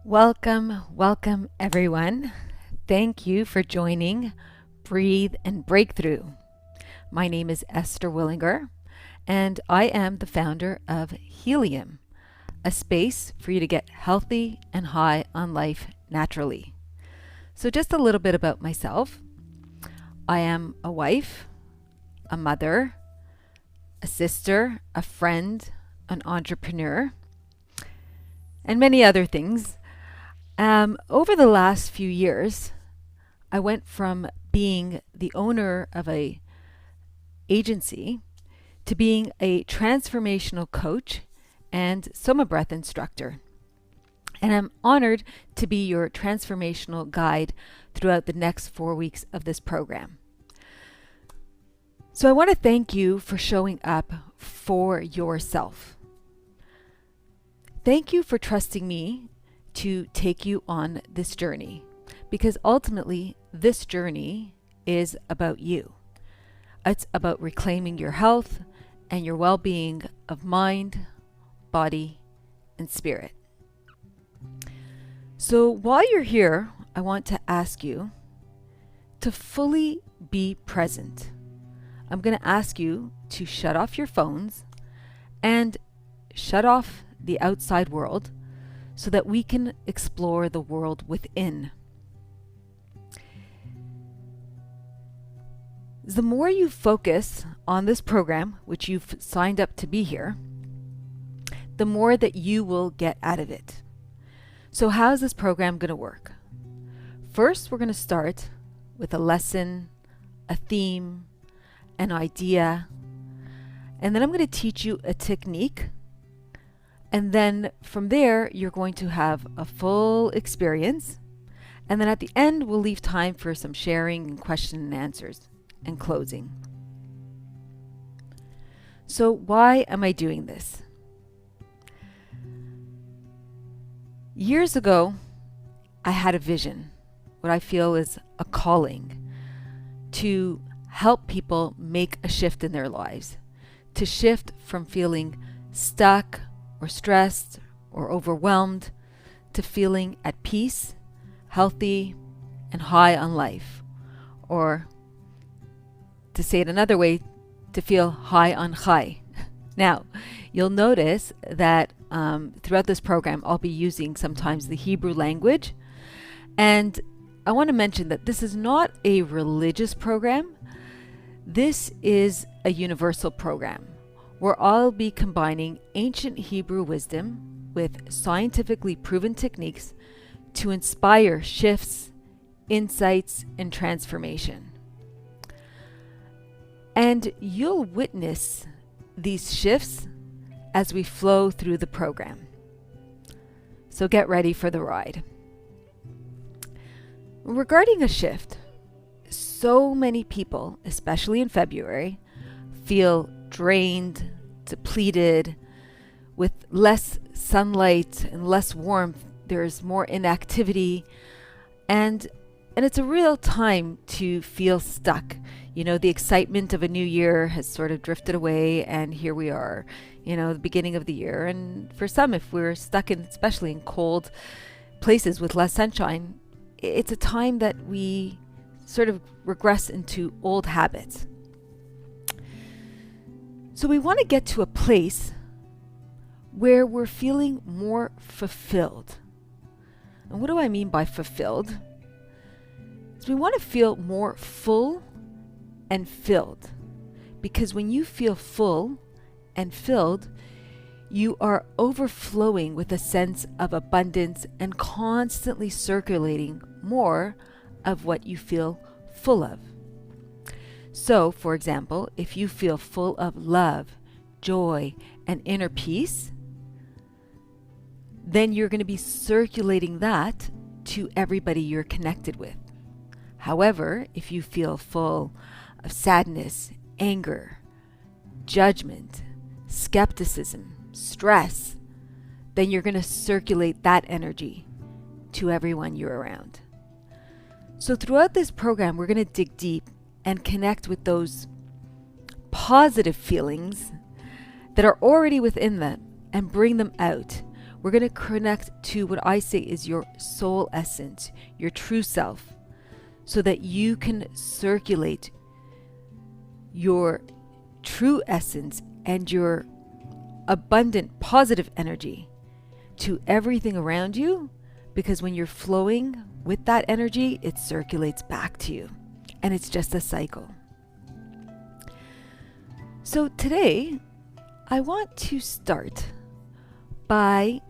Welcome everyone. Thank you for joining Breathe and Breakthrough. My name is Esther Willinger, and I am the founder of Healiem, a space for you to get healthy and high on life naturally. So just a little bit about myself. I am a wife, a mother, a sister, a friend, an entrepreneur, and many other things. Over the last few years, I went from being the owner of a agency to being a transformational coach and SOMA Breath instructor. And I'm honored to be your transformational guide throughout the next 4 weeks of this program. So I want to thank you for showing up for yourself. Thank you for trusting me to take you on this journey, because ultimately this journey is about you. It's about reclaiming your health and your well-being of mind, body, and spirit. So while you're here, I want to ask you to fully be present. I'm going to ask you to shut off your phones and shut off the outside world so that we can explore the world within. The more you focus on this program, which you've signed up to be here, the more that you will get out of it. So how is this program going to work? First, we're going to start with a lesson, a theme, an idea, and then I'm going to teach you a technique. And then from there, you're going to have a full experience. And then at the end, we'll leave time for some sharing and question and answers and closing. So why am I doing this? Years ago, I had a vision, what I feel is a calling, to help people make a shift in their lives, to shift from feeling stuck or stressed or overwhelmed to feeling at peace, healthy, and high on life. Or to say it another way, to feel high on high. Now, you'll notice that throughout this program, I'll be using sometimes the Hebrew language. And I want to mention that this is not a religious program. This is a universal program, where I'll be combining ancient Hebrew wisdom with scientifically proven techniques to inspire shifts, insights, and transformation. And you'll witness these shifts as we flow through the program. So get ready for the ride. Regarding a shift, so many people, especially in February, feel drained, depleted, with less sunlight and less warmth. There's more inactivity, and it's a real time to feel stuck. You know, the excitement of a new year has sort of drifted away, and here we are, the beginning of the year. And for some, if we're stuck in, especially in cold places with less sunshine, it's a time that we sort of regress into old habits. So we want to get to a place where we're feeling more fulfilled. And what do I mean by fulfilled? So we want to feel more full and filled. Because when you feel full and filled, you are overflowing with a sense of abundance and constantly circulating more of what you feel full of. So, for example, if you feel full of love, joy, and inner peace, then you're going to be circulating that to everybody you're connected with. However, if you feel full of sadness, anger, judgment, skepticism, stress, then you're going to circulate that energy to everyone you're around. So throughout this program, we're going to dig deep and connect with those positive feelings that are already within them and bring them out. We're going to connect to what I say is your soul essence, your true self, so that you can circulate your true essence and your abundant positive energy to everything around you, because when you're flowing with that energy, it circulates back to you, and it's just a cycle. So today, I want to start by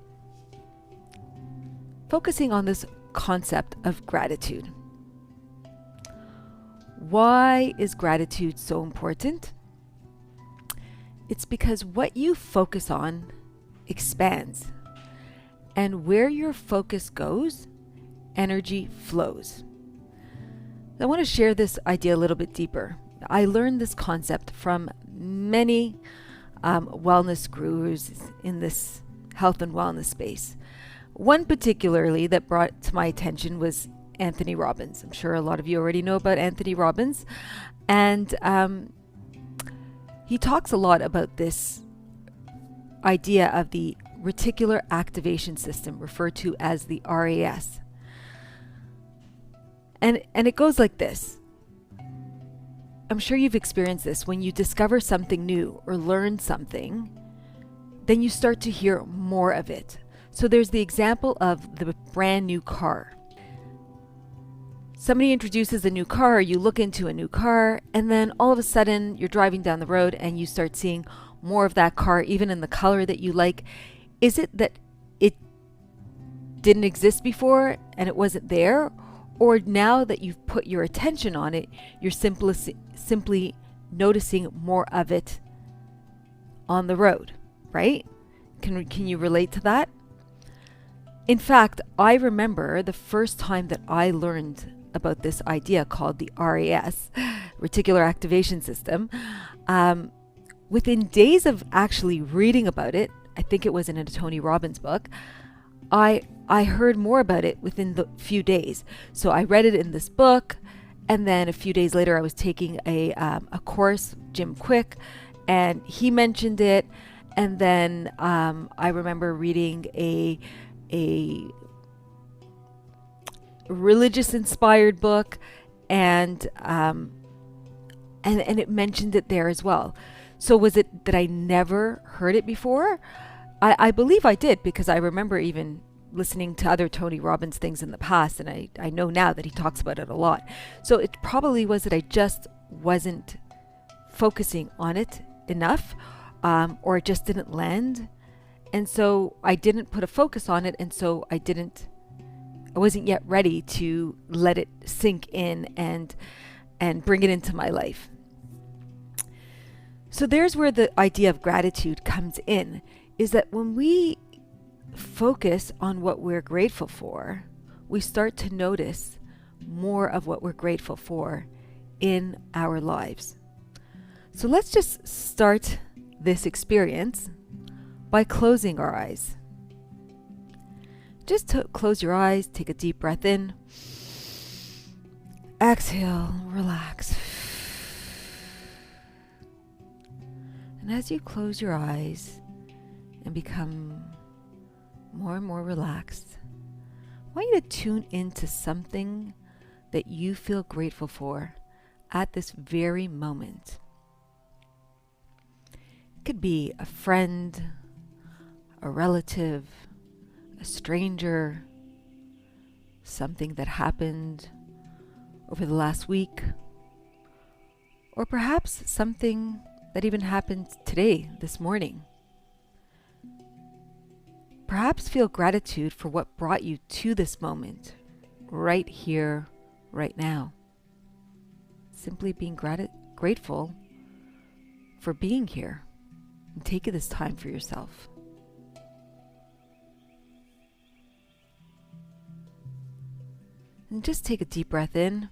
focusing on this concept of gratitude. Why is gratitude so important? It's because what you focus on expands. And where your focus goes, energy flows. I want to share this idea a little bit deeper. I learned this concept from many wellness gurus in this health and wellness space. One particularly that brought to my attention was Anthony Robbins. I'm sure a lot of you already know about Anthony Robbins. And he talks a lot about this idea of the reticular activation system, referred to as the RAS. And it goes like this. I'm sure you've experienced this. When you discover something new or learn something, then you start to hear more of it. So there's the example of the brand new car. Somebody introduces a new car, you look into a new car, and then all of a sudden you're driving down the road and you start seeing more of that car, even in the color that you like. Is it that it didn't exist before and it wasn't there? Or now that you've put your attention on it, you're simply noticing more of it on the road, right? Can you relate to that? In fact, I remember the first time that I learned about this idea called the RAS, Reticular Activation System. Within days of actually reading about it, I think it was in a Tony Robbins book, I heard more about it within the few days. So I read it in this book, and then a few days later I was taking a course, Jim Quick, and he mentioned it. And then I remember reading a religious inspired book, and it mentioned it there as well. So was it that I never heard it before? I believe I did, because I remember even listening to other Tony Robbins things in the past, and I know now that he talks about it a lot. So it probably was that I just wasn't focusing on it enough, or it just didn't land. And so I didn't put a focus on it, and so I wasn't yet ready to let it sink in and bring it into my life. So there's where the idea of gratitude comes in, is that when we focus on what we're grateful for, we start to notice more of what we're grateful for in our lives. So let's just start this experience by closing our eyes. Just close your eyes, take a deep breath in, exhale, relax. And as you close your eyes and become more and more relaxed, I want you to tune into something that you feel grateful for at this very moment. It could be a friend, a relative, a stranger, something that happened over the last week, or perhaps something that even happened today, this morning. Perhaps feel gratitude for what brought you to this moment, right here, right now. Simply being grateful for being here, and take this time for yourself. And just take a deep breath in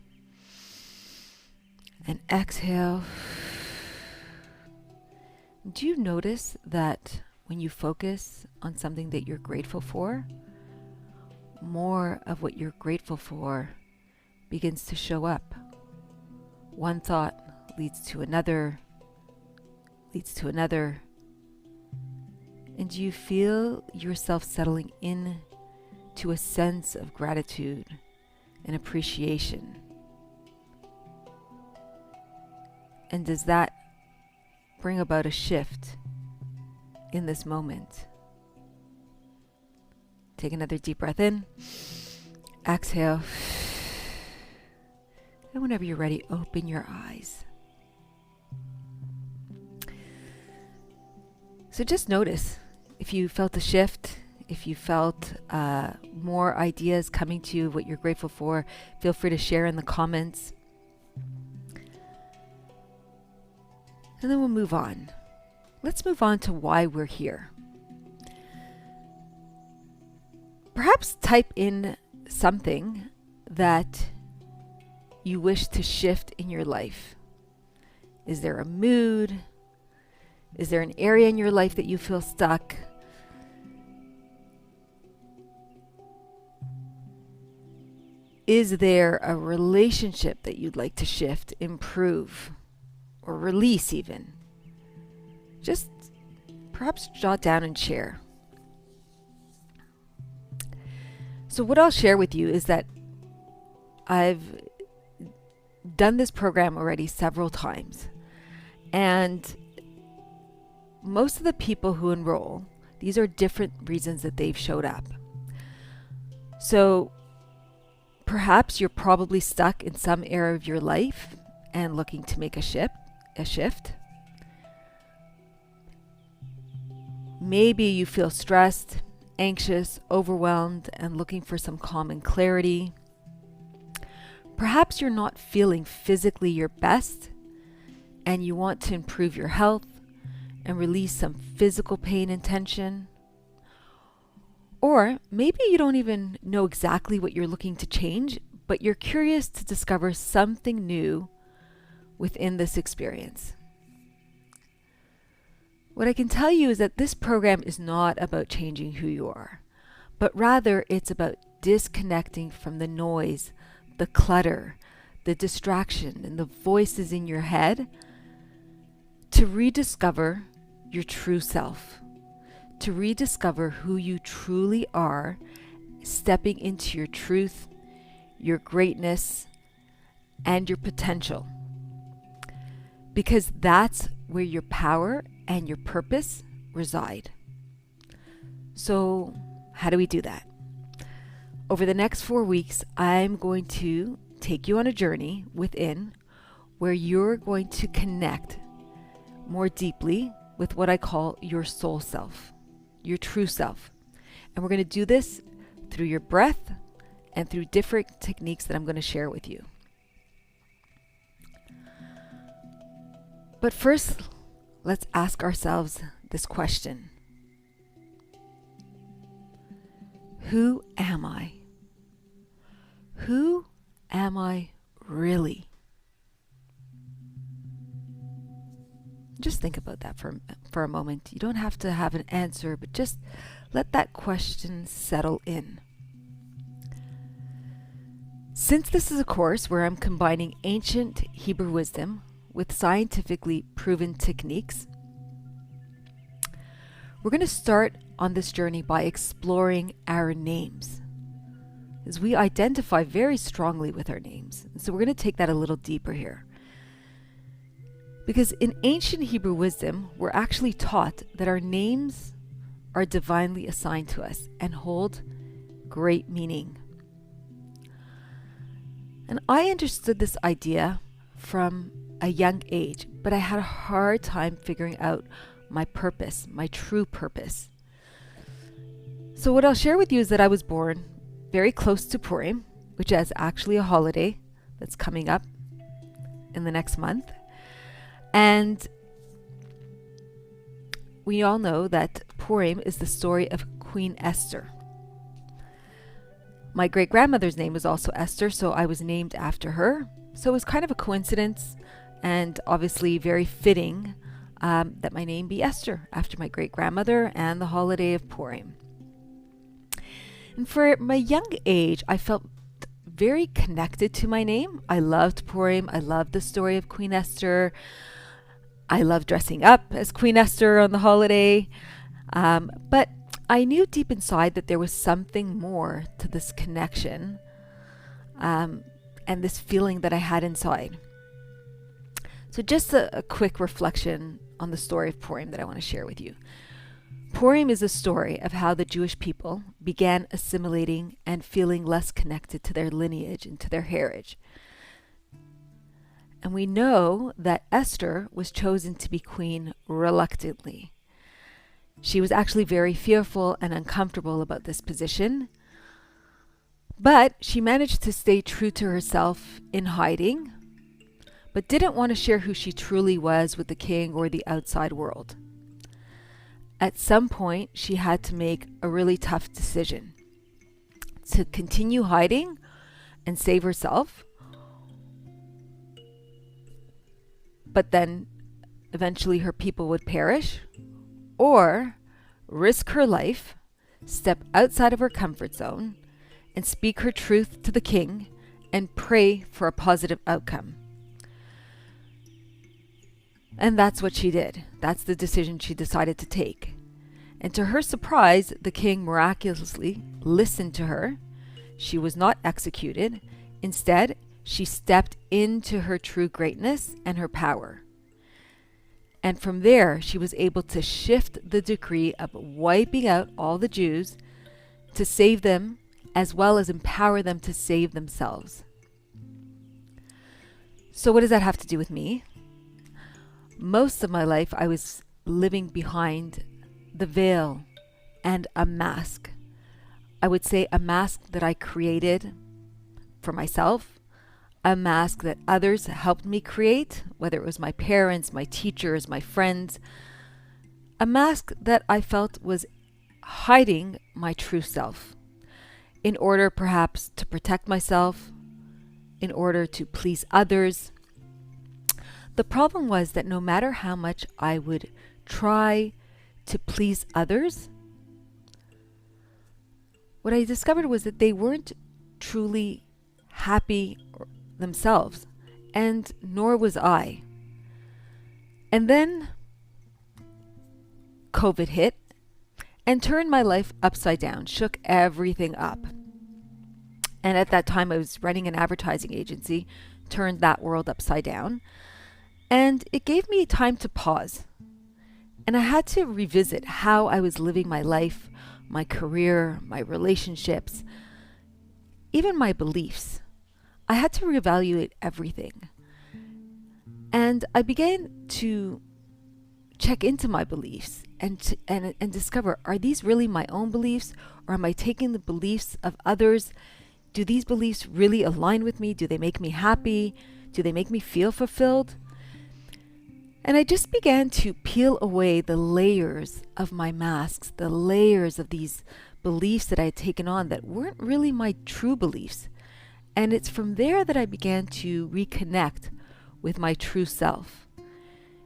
and exhale. Do you notice that when you focus on something that you're grateful for, more of what you're grateful for begins to show up? One thought leads to another, And do you feel yourself settling in to a sense of gratitude and appreciation? And does that bring about a shift in this moment? Take another deep breath in. Exhale. And whenever you're ready, open your eyes. So just notice if you felt a shift, if you felt more ideas coming to you, what you're grateful for. Feel free to share in the comments. And then we'll move on. Let's move on to why we're here. Perhaps type in something that you wish to shift in your life. Is there a mood? Is there an area in your life that you feel stuck? Is there a relationship that you'd like to shift, improve, or release even? Just perhaps jot down and share. So what I'll share with you is that I've done this program already several times. And most of the people who enroll, these are different reasons that they've showed up. So perhaps you're probably stuck in some area of your life and looking to make a shift. Maybe you feel stressed, anxious, overwhelmed, and looking for some calm and clarity. Perhaps you're not feeling physically your best and you want to improve your health and release some physical pain and tension. Or maybe you don't even know exactly what you're looking to change, but you're curious to discover something new within this experience. What I can tell you is that this program is not about changing who you are, but rather it's about disconnecting from the noise, the clutter, the distraction, and the voices in your head to rediscover your true self, to rediscover who you truly are, stepping into your truth, your greatness, and your potential. Because that's where your power and your purpose reside. So, how do we do that? Over the next 4 weeks, I'm going to take you on a journey within where you're going to connect more deeply with what I call your soul self, your true self. And we're going to do this through your breath and through different techniques that I'm going to share with you. But first, let's ask ourselves this question. Who am I? Who am I really? Just think about that for a moment. You don't have to have an answer, but just let that question settle in. Since this is a course where I'm combining ancient Hebrew wisdom with scientifically proven techniques, we're going to start on this journey by exploring our names, as we identify very strongly with our names. So we're going to take that a little deeper here. Because in ancient Hebrew wisdom, we're actually taught that our names are divinely assigned to us and hold great meaning. And I understood this idea from a young age, but I had a hard time figuring out my purpose, my true purpose. So what I'll share with you is that I was born very close to Purim, which is actually a holiday that's coming up in the next month. And we all know that Purim is the story of Queen Esther. My great-grandmother's name was also Esther, so I was named after her. So it was kind of a coincidence and obviously very fitting that my name be Esther, after my great-grandmother and the holiday of Purim. And for my young age, I felt very connected to my name. I loved Purim. I loved the story of Queen Esther. I loved dressing up as Queen Esther on the holiday. But I knew deep inside that there was something more to this connection and this feeling that I had inside. So just a quick reflection on the story of Purim that I want to share with you. Purim is a story of how the Jewish people began assimilating and feeling less connected to their lineage and to their heritage. And we know that Esther was chosen to be queen reluctantly. She was actually very fearful and uncomfortable about this position, but she managed to stay true to herself in hiding, but didn't want to share who she truly was with the king or the outside world. At some point, she had to make a really tough decision to continue hiding and save herself, but then eventually her people would perish, or risk her life, step outside of her comfort zone, and speak her truth to the king and pray for a positive outcome. And that's what she did. That's the decision she decided to take. And to her surprise, the king miraculously listened to her. She was not executed. Instead, she stepped into her true greatness and her power. And from there, she was able to shift the decree of wiping out all the Jews to save them, as well as empower them to save themselves. So what does that have to do with me? Most of my life, I was living behind the veil and a mask. I would say a mask that I created for myself, a mask that others helped me create, whether it was my parents, my teachers, my friends, a mask that I felt was hiding my true self in order perhaps to protect myself, in order to please others. The problem was that no matter how much I would try to please others, what I discovered was that they weren't truly happy themselves, and nor was I. And then COVID hit and turned my life upside down, shook everything up. And at that time I was running an advertising agency, turned that world upside down. And it gave me time to pause. And I had to revisit how I was living my life, my career, my relationships, even my beliefs. I had to reevaluate everything. And I began to check into my beliefs and discover, are these really my own beliefs, or am I taking the beliefs of others? Do these beliefs really align with me? Do they make me happy? Do they make me feel fulfilled? And I just began to peel away the layers of my masks, the layers of these beliefs that I had taken on that weren't really my true beliefs. And it's from there that I began to reconnect with my true self.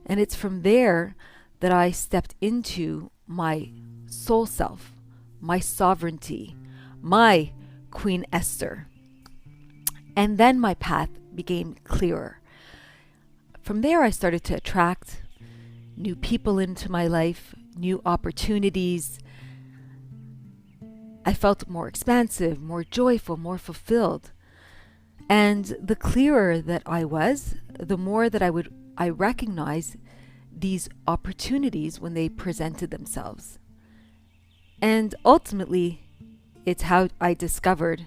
And it's from there that I stepped into my soul self, my sovereignty, my Queen Esther. And then my path became clearer. From there, I started to attract new people into my life, new opportunities. I felt more expansive, more joyful, more fulfilled. And the clearer that I was, the more that I recognized these opportunities when they presented themselves. And ultimately, it's how I discovered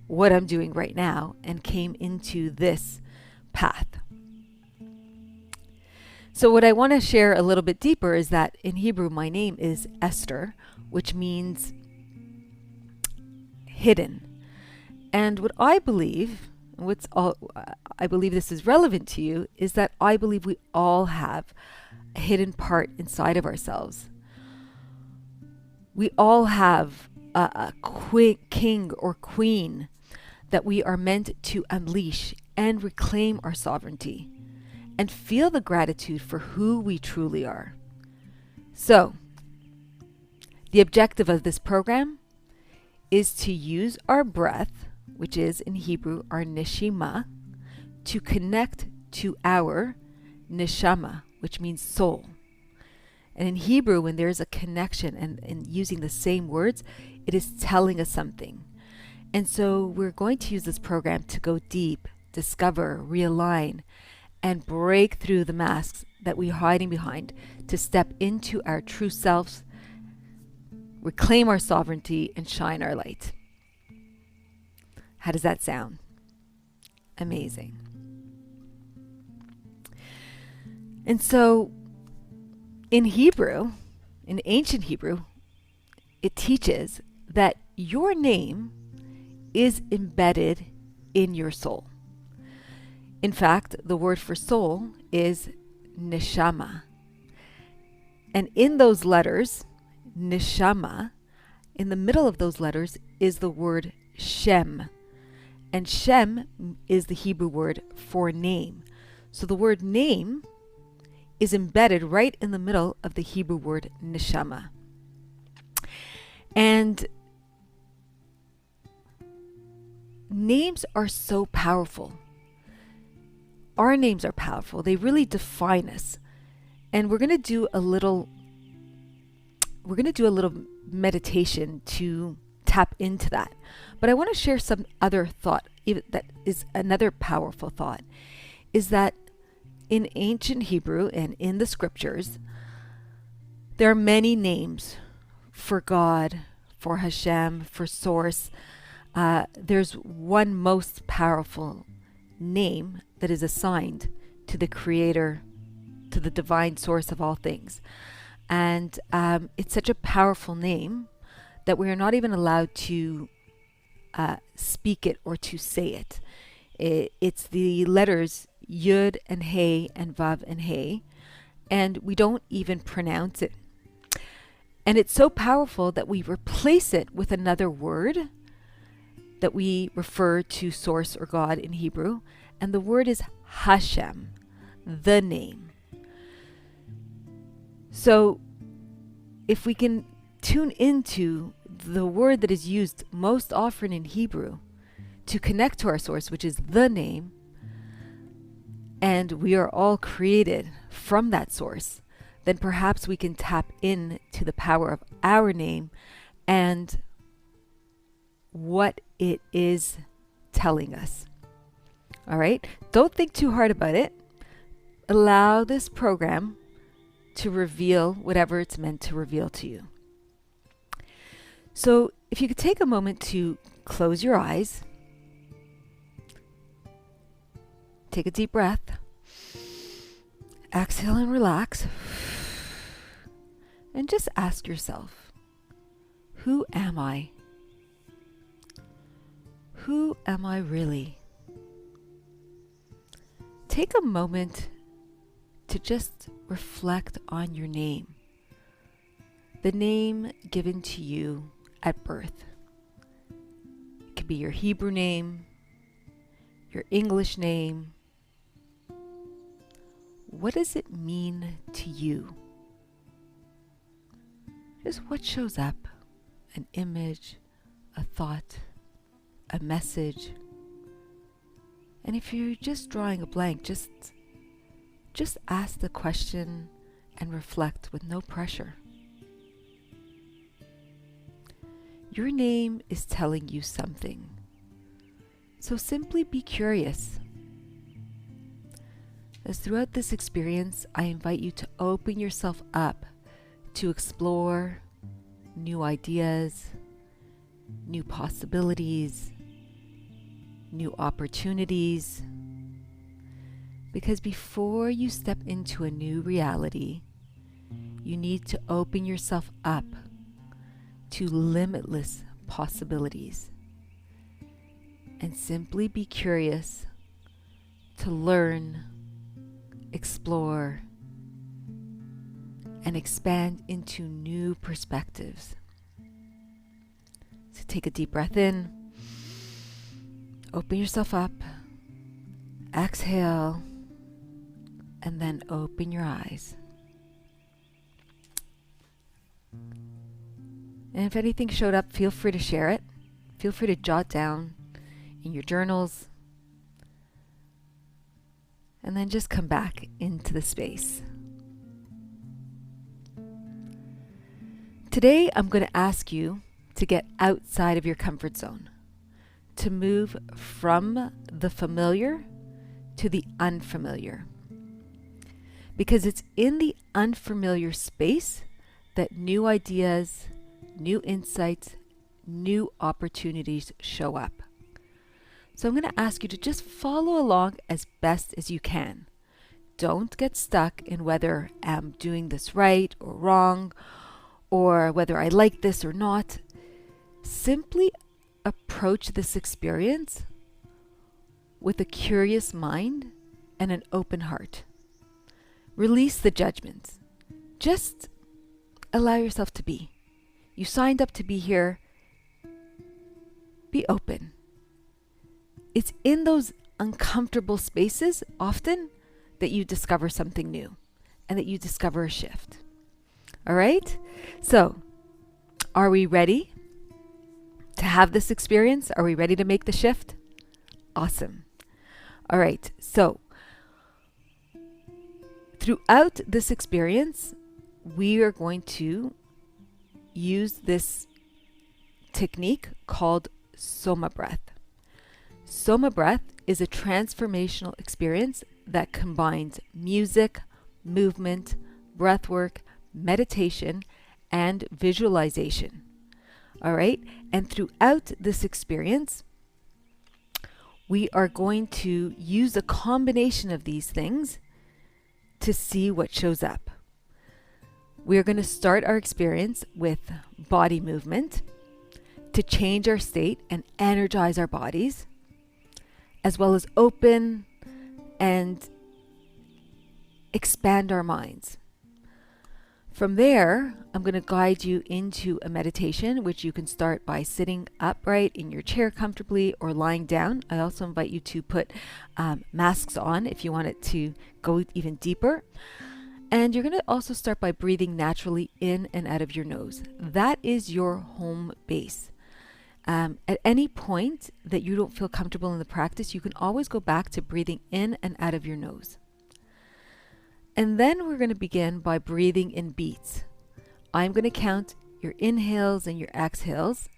what I'm doing right now and came into this path. So what I want to share a little bit deeper is that in Hebrew, my name is Esther, which means hidden. And what I believe, I believe this is relevant to you, is that I believe we all have a hidden part inside of ourselves. We all have a king or queen that we are meant to unleash and reclaim our sovereignty and feel the gratitude for who we truly are. So, the objective of this program is to use our breath, which is in Hebrew our neshima, to connect to our neshama, which means soul. And in Hebrew, when there's a connection and using the same words, it is telling us something. And so we're going to use this program to go deep, discover, realign, and break through the masks that we're hiding behind to step into our true selves, reclaim our sovereignty, and shine our light. How does that sound? Amazing. And so in Hebrew, in ancient Hebrew, it teaches that your name is embedded in your soul. In fact, the word for soul is neshama. And in those letters, neshama, in the middle of those letters is the word Shem. And Shem is the Hebrew word for name. So the word name is embedded right in the middle of the Hebrew word neshama. And names are so powerful. Our names are powerful. They really define us. And we're going to do a little meditation to tap into that. But I want to share some other thought that is another powerful thought, is that in ancient Hebrew and in the scriptures, there are many names for God, for Hashem, for Source. There's one most powerful name that is assigned to the Creator, to the divine source of all things. And it's such a powerful name that we are not even allowed to speak it or to say it. It's the letters Yud and Hey and Vav and Hey, and we don't even pronounce it. And it's so powerful that we replace it with another word that we refer to Source or God in Hebrew, and the word is Hashem, the name. So if we can tune into the word that is used most often in Hebrew to connect to our source, which is the name, and we are all created from that source, then perhaps we can tap into the power of our name and what it is telling us. All right? Don't think too hard about it. Allow this program to reveal whatever it's meant to reveal to you. So if you could take a moment to close your eyes, take a deep breath, exhale and relax, and just ask yourself, who am I? Who am I really? Take a moment to just reflect on your name, the name given to you at birth. It could be your Hebrew name, your English name. What does it mean to you? Just what shows up? An image, a thought, a message. And if you're just drawing a blank, just ask the question and reflect with no pressure. Your name is telling you something. So simply be curious. As throughout this experience, I invite you to open yourself up to explore new ideas, new possibilities, new opportunities. Because before you step into a new reality, you need to open yourself up to limitless possibilities. And simply be curious to learn, explore, and expand into new perspectives. So take a deep breath in, open yourself up, exhale, and then open your eyes. And if anything showed up, feel free to share it. Feel free to jot down in your journals. And then just come back into the space. Today, I'm going to ask you to get outside of your comfort zone, to move from the familiar to the unfamiliar. Because it's in the unfamiliar space that new ideas, new insights, new opportunities show up. So I'm going to ask you to just follow along as best as you can. Don't get stuck in whether I'm doing this right or wrong, or whether I like this or not. Simply approach this experience with a curious mind and an open heart. Release the judgments. Just allow yourself to be. You signed up to be here. Be open. It's in those uncomfortable spaces often that you discover something new and that you discover a shift. All right? So, are we ready to have this experience? Are we ready to make the shift? Awesome. All right. So, throughout this experience, we are going to use this technique called SOMA Breath. SOMA Breath is a transformational experience that combines music, movement, breathwork, meditation, and visualization. All right? And throughout this experience, we are going to use a combination of these things to see what shows up. We are going to start our experience with body movement to change our state and energize our bodies, as well as open and expand our minds. From there, I'm going to guide you into a meditation, which you can start by sitting upright in your chair comfortably or lying down. I also invite you to put masks on if you want it to go even deeper. And you're going to also start by breathing naturally in and out of your nose. That is your home base. At any point that you don't feel comfortable in the practice, you can always go back to breathing in and out of your nose. And then we're going to begin by breathing in beats. I'm going to count your inhales and your exhales.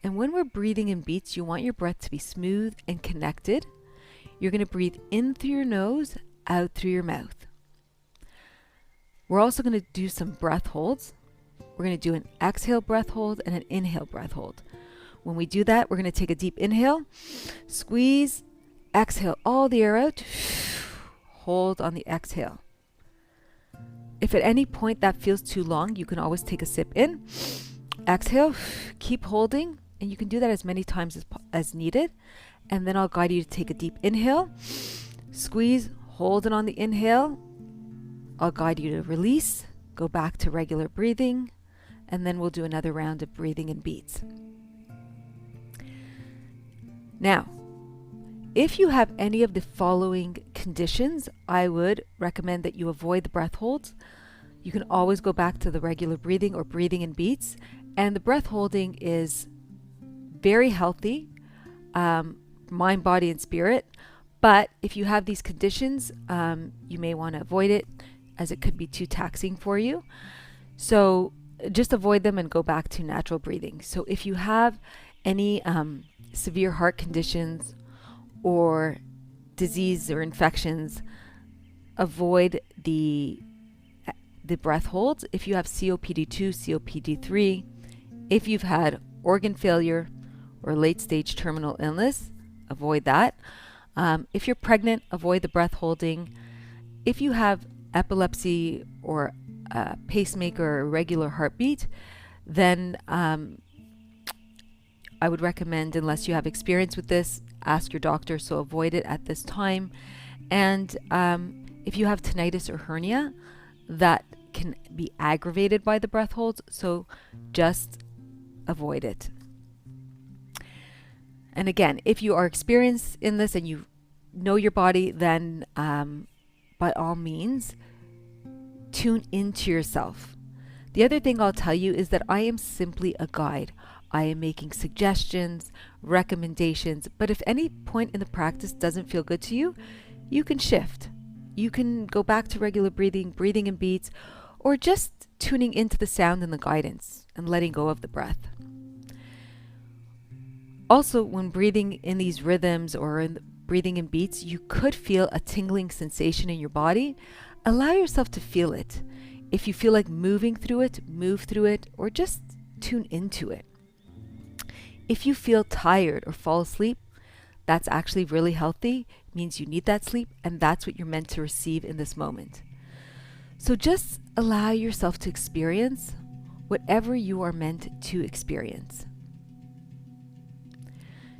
And when we're breathing in beats, you want your breath to be smooth and connected. You're going to breathe in through your nose, out through your mouth. We're also going to do some breath holds. We're going to do an exhale breath hold and an inhale breath hold. When we do that, we're going to take a deep inhale, squeeze, exhale all the air out, hold on the exhale. If at any point that feels too long, you can always take a sip in, exhale, keep holding, and you can do that as many times as needed. And then I'll guide you to take a deep inhale, squeeze, hold it on the inhale. I'll guide you to release, go back to regular breathing, and then we'll do another round of breathing in beats. Now, if you have any of the following conditions, I would recommend that you avoid the breath holds. You can always go back to the regular breathing or breathing in beats. And the breath holding is very healthy, mind, body, and spirit. But if you have these conditions, you may want to avoid it as it could be too taxing for you. So just avoid them and go back to natural breathing. So if you have any severe heart conditions or disease or infections, avoid the breath holds. If you have COPD-2, COPD-3, if you've had organ failure or late stage terminal illness, avoid that. If you're pregnant, avoid the breath holding. If you have epilepsy or a pacemaker or irregular heartbeat, then I would recommend, unless you have experience with this, ask your doctor, so avoid it at this time. And if you have tinnitus or hernia, that can be aggravated by the breath holds, so just avoid it. And again, if you are experienced in this and you know your body, then by all means, tune into yourself. The other thing I'll tell you is that I am simply a guide. I am making suggestions, recommendations, but if any point in the practice doesn't feel good to you, you can shift. You can go back to regular breathing, breathing in beats, or just tuning into the sound and the guidance. and letting go of the breath. Also, when breathing in these rhythms or breathing in beats, you could feel a tingling sensation in your body. Allow yourself to feel it. If you feel like moving through it, move through it, or just tune into it. If you feel tired or fall asleep, that's actually really healthy. It means you need that sleep, and that's what you're meant to receive in this moment. So just allow yourself to experience whatever you are meant to experience.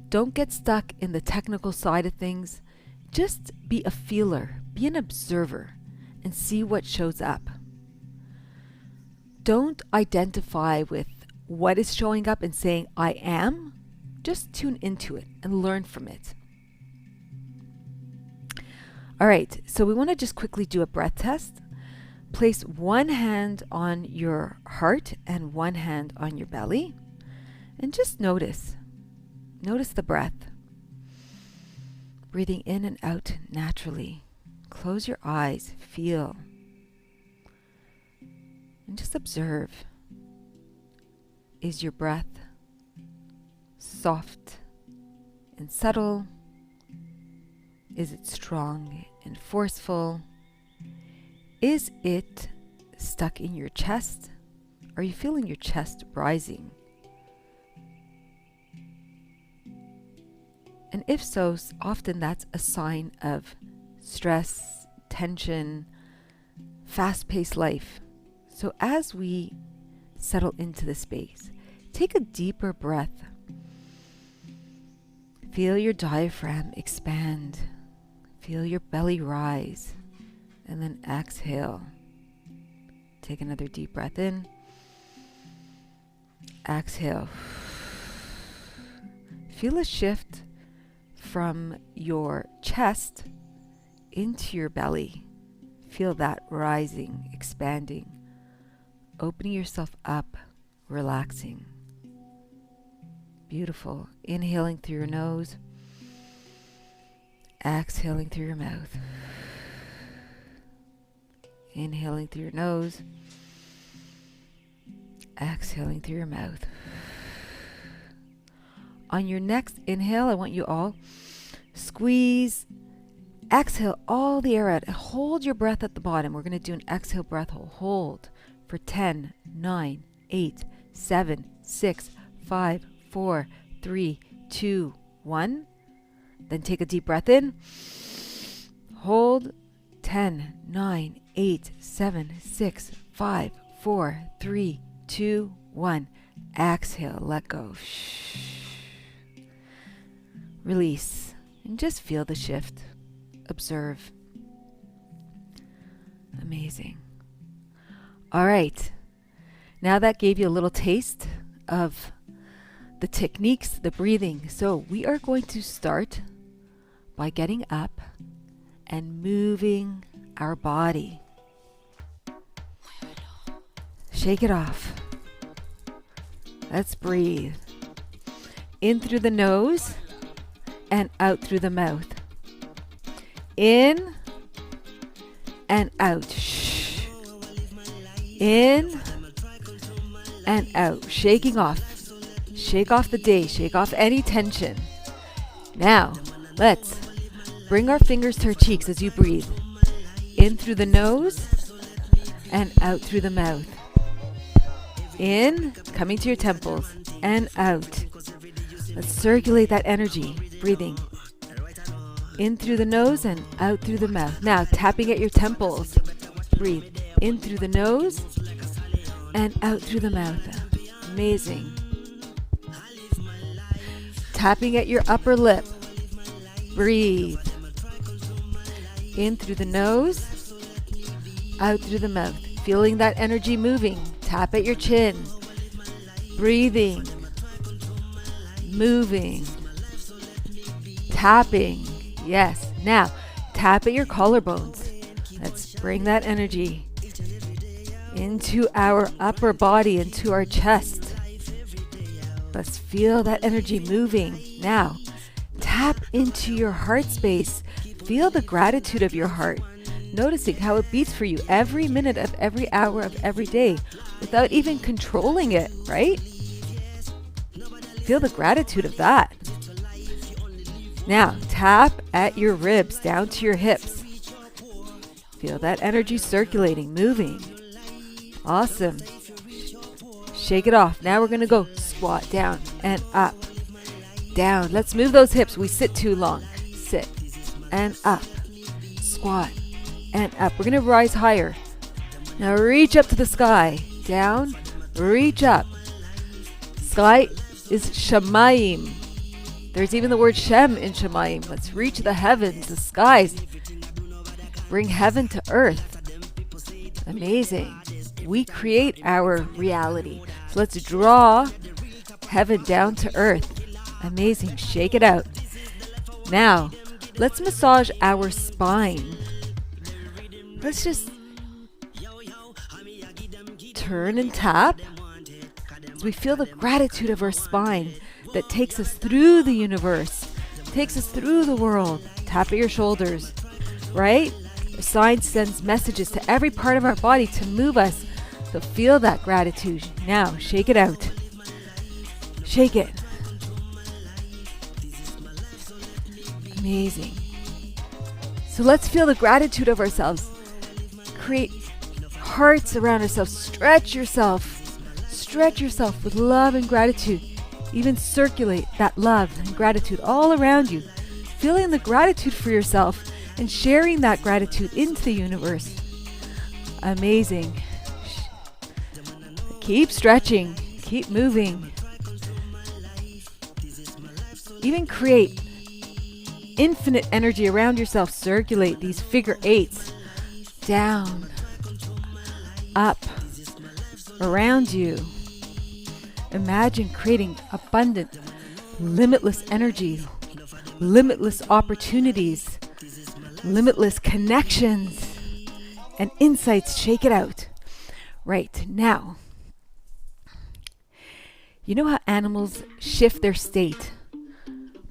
Don't get stuck in the technical side of things. Just be a feeler, be an observer, and see what shows up. Don't identify with what is showing up and saying, I am. Just tune into it and learn from it. All right, so we want to just quickly do a breath test. Place one hand on your heart and one hand on your belly, and just notice. Notice the breath. Breathing in and out naturally. Close your eyes, feel, and just observe. Is your breath soft and subtle? Is it strong and forceful? Is it stuck in your chest? Are you feeling your chest rising? And if so, often that's a sign of stress, tension, fast-paced life. So as we settle into the space, take a deeper breath. Feel your diaphragm expand. Feel your belly rise. And then exhale. Take another deep breath in. Exhale. Feel a shift from your chest into your belly. Feel that rising, expanding, opening yourself up, relaxing. Beautiful. Inhaling through your nose, exhaling through your mouth. Inhaling through your nose, exhaling through your mouth. On your next inhale, I want you all squeeze, exhale all the air out, and hold your breath at the bottom. We're going to do an exhale breath hold. Hold for 10, 9, 8, 7, 6, 5, 4, 3, 2, 1. Then take a deep breath in. Hold 10, 9, 8, 7, 6, 5, 4, 3, 2, 1. Exhale, let go. Release, and just feel the shift. Observe. Amazing. All right. Now that gave you a little taste of the techniques, the breathing. So we are going to start by getting up and moving our body. Shake it off. Let's breathe. In through the nose and out through the mouth. In and out. Shh. In and out. Shaking off. Shake off the day. Shake off any tension. Now, let's bring our fingers to our cheeks as you breathe. In through the nose and out through the mouth. In, coming to your temples, and out. Let's circulate that energy. Breathing in through the nose and out through the mouth. Now tapping at your temples. Breathe in through the nose and out through the mouth. Amazing. Tapping at your upper lip. Breathe in through the nose, out through the mouth. Feeling that energy moving. Tap at your chin. Breathing. Moving. Tapping. Yes. Now, tap at your collarbones. Let's bring that energy into our upper body, into our chest. Let's feel that energy moving. Now, tap into your heart space. Feel the gratitude of your heart. Noticing how it beats for you every minute of every hour of every day. without even controlling it, right? Feel the gratitude of that. Now, tap at your ribs down to your hips. Feel that energy circulating, moving. Awesome. Shake it off. Now we're going to go squat down and up. Down. Let's move those hips. We sit too long. Sit and up. Squat and up. We're going to rise higher. Now reach up to the sky. Down. Reach up. Sky is Shamayim. There's even the word Shem in Shamayim. Let's reach the heavens, the skies. Bring heaven to earth. Amazing. We create our reality. So let's draw heaven down to earth. Amazing. Shake it out. Now, let's massage our spine. Let's just turn and tap as we feel the gratitude of our spine that takes us through the universe, takes us through the world. Tap at your shoulders, right? The spine sends messages to every part of our body to move us. So feel that gratitude. Now, shake it out. Shake it. Amazing. So let's feel the gratitude of ourselves. Create hearts around ourselves. Stretch yourself. Stretch yourself with love and gratitude. Even circulate that love and gratitude all around you. Feeling the gratitude for yourself and sharing that gratitude into the universe. Amazing. Keep stretching. Keep moving. Even create infinite energy around yourself. Circulate these figure eights. Down. Up. Around you. Imagine creating abundant, limitless energy, limitless opportunities, limitless connections, and insights. Shake it out. Right, now, you know how animals shift their state?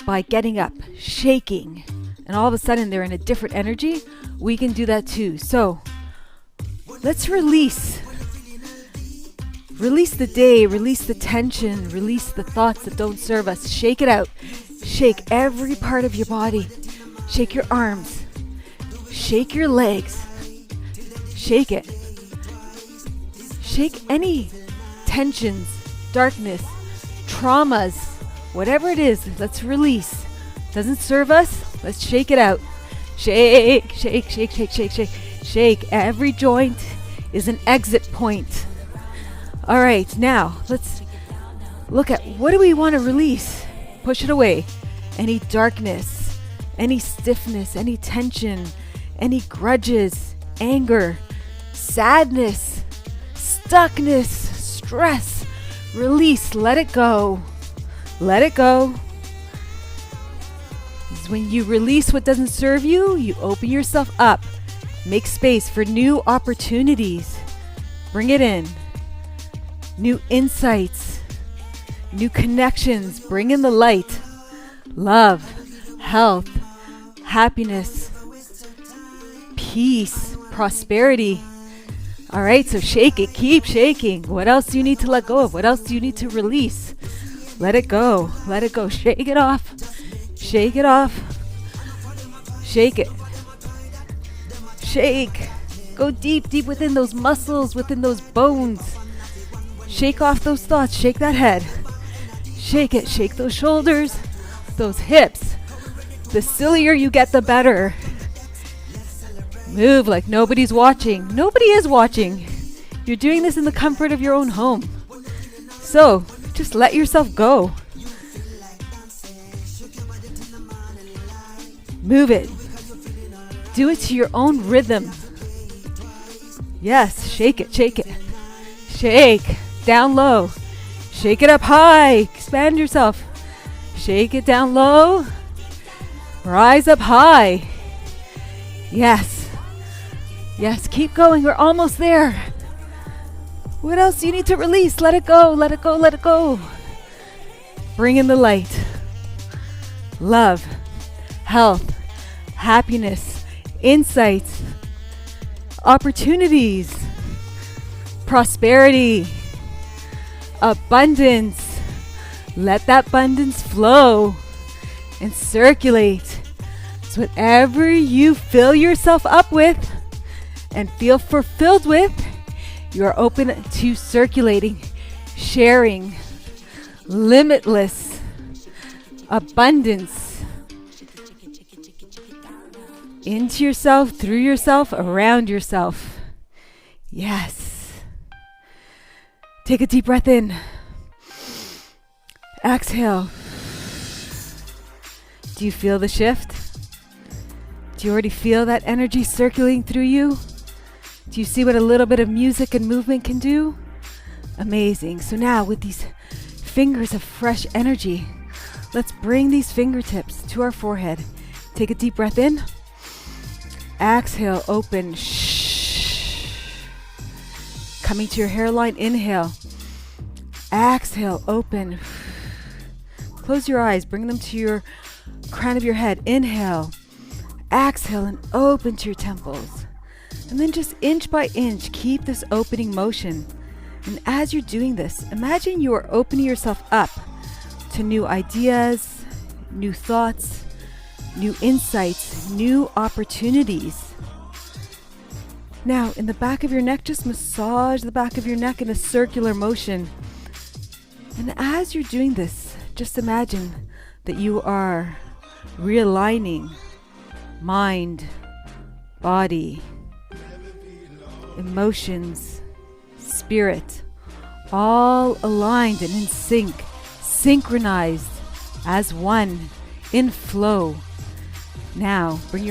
By getting up, shaking, and all of a sudden they're in a different energy? We can do that too. So, let's release. Release the day, release the tension, release the thoughts that don't serve us. Shake it out. Shake every part of your body. Shake your arms. Shake your legs. Shake it. Shake any tensions, darkness, traumas, whatever it is. Let's release. Doesn't serve us? Let's shake it out. Shake, shake, shake, shake, shake, shake. Shake. Every joint is an exit point. All right, now let's look at what do we want to release? Push it away. Any darkness, any stiffness, any tension, any grudges, anger, sadness, stuckness, stress. Release, let it go. Let it go. This is when you release what doesn't serve you, you open yourself up. Make space for new opportunities. Bring it in. New insights, new connections. Bring in the light, love, health, happiness, peace, prosperity. All right, so shake it. Keep shaking. What else do you need to let go of? What else do you need to release? Let it go. Let it go. Shake it off. Shake it off. Shake it. Shake. Go deep, deep within those muscles, within those bones. Shake off those thoughts. Shake that head. Shake it. Shake those shoulders, those hips. The sillier you get, the better. Move like nobody's watching. Nobody is watching. You're doing this in the comfort of your own home. So just let yourself go. Move it. Do it to your own rhythm. Yes, shake it, shake it. Shake. Down low. Shake it up high. Expand yourself. Shake it down low. Rise up high. Yes. Yes, keep going. We're almost there. What else do you need to release? Let it go. Let it go. Let it go. Bring in the light. Love. Health. Happiness. Insights. Opportunities. prosperity, abundance. Let that abundance flow and circulate. So whatever you fill yourself up with and feel fulfilled with, you are open to circulating, sharing, limitless abundance into yourself, through yourself, around yourself. Yes. Take a deep breath in. Exhale. Do you feel the shift? Do you already feel that energy circulating through you? Do you see what a little bit of music and movement can do? Amazing. So now with these fingers of fresh energy, let's bring these fingertips to our forehead. Take a deep breath in. Exhale, open. Shh. Coming to your hairline, inhale. Exhale, open. Close your eyes, bring them to your crown of your head. Inhale. Exhale and open to your temples. And then just inch by inch, keep this opening motion. And as you're doing this, imagine you are opening yourself up to new ideas, new thoughts, new insights, new opportunities. Now, in the back of your neck, just massage the back of your neck in a circular motion. And as you're doing this, just imagine that you are realigning mind, body, emotions, spirit, all aligned and in sync, synchronized as one, in flow. Now, bring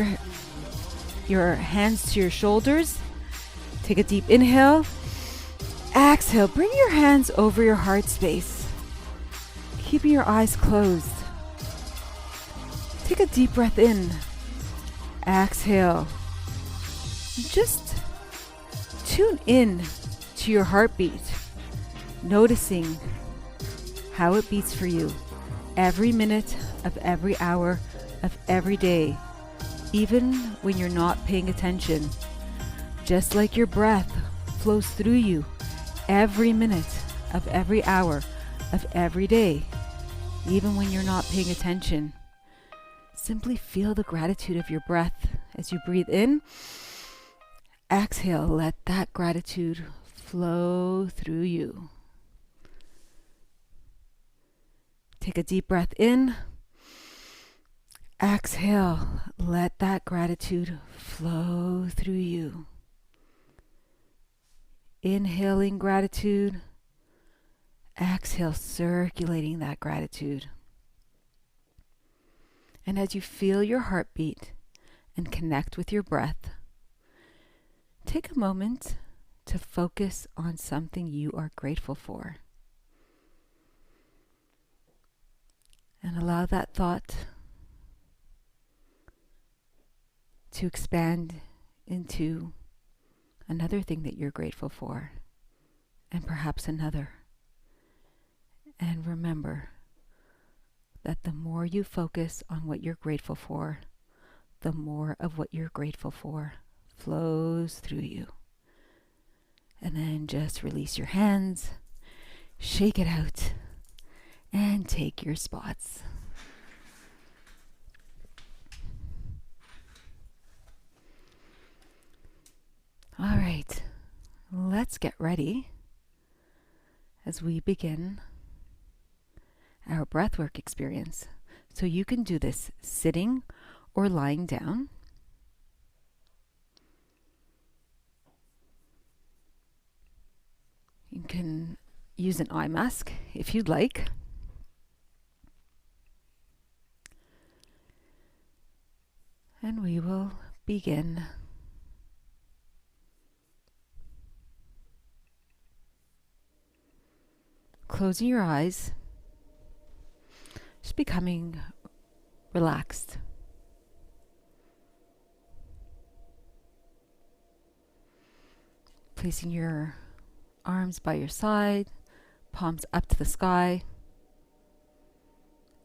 your hands to your shoulders. Take a deep inhale. Exhale, bring your hands over your heart space, keeping your eyes closed. Take a deep breath in. Exhale. Just tune in to your heartbeat, noticing how it beats for you every minute of every hour of every day, even when you're not paying attention. Just like your breath flows through you every minute of every hour of every day, even when you're not paying attention. Simply feel the gratitude of your breath as you breathe in. Exhale, let that gratitude flow through you. Take a deep breath in. Exhale, let that gratitude flow through you. Inhaling gratitude. Exhale, circulating that gratitude. And as you feel your heartbeat and connect with your breath, take a moment to focus on something you are grateful for. And allow that thought to expand into another thing that you're grateful for, and perhaps another. And remember that the more you focus on what you're grateful for, the more of what you're grateful for flows through you. And then just release your hands, shake it out, and take your spots. All right, let's get ready as we begin our breathwork experience. So you can do this sitting or lying down. You can use an eye mask if you'd like. And we will begin. Closing your eyes, just becoming relaxed. Placing your arms by your side, palms up to the sky.